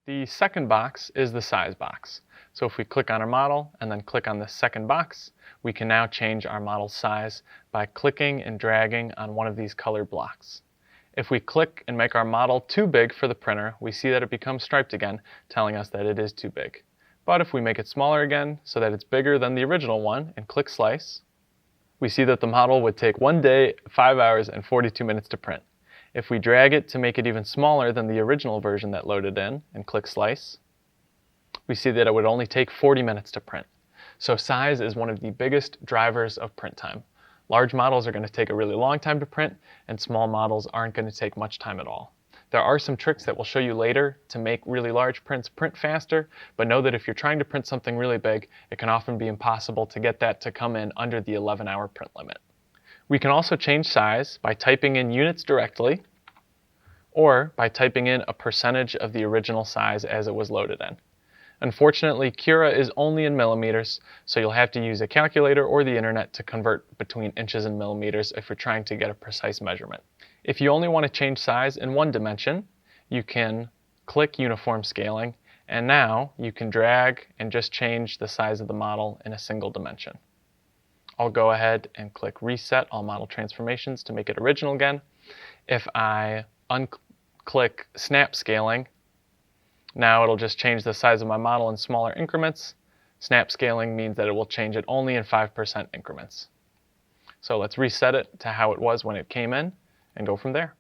The second box is the size box. So if we click on our model and then click on the second box, we can now change our model's size by clicking and dragging on one of these colored blocks. If we click and make our model too big for the printer, we see that it becomes striped again, telling us that it is too big. But if we make it smaller again so that it's bigger than the original one and click slice, we see that the model would take 1 day, 5 hours, and 42 minutes to print. If we drag it to make it even smaller than the original version that loaded in and click slice, we see that it would only take 40 minutes to print. So size is one of the biggest drivers of print time. Large models are going to take a really long time to print, and small models aren't going to take much time at all. There are some tricks that we'll show you later to make really large prints print faster, but know that if you're trying to print something really big, it can often be impossible to get that to come in under the 11-hour print limit. We can also change size by typing in units directly, or by typing in a percentage of the original size as it was loaded in. Unfortunately, Cura is only in millimeters, so you'll have to use a calculator or the internet to convert between inches and millimeters if you're trying to get a precise measurement. If you only want to change size in one dimension, you can click Uniform Scaling, and now you can drag and just change the size of the model in a single dimension. I'll go ahead and click Reset All Model Transformations to make it original again. If I unclick Snap Scaling, now it'll just change the size of my model in smaller increments. Snap scaling means that it will change it only in 5% increments. So let's reset it to how it was when it came in and go from there.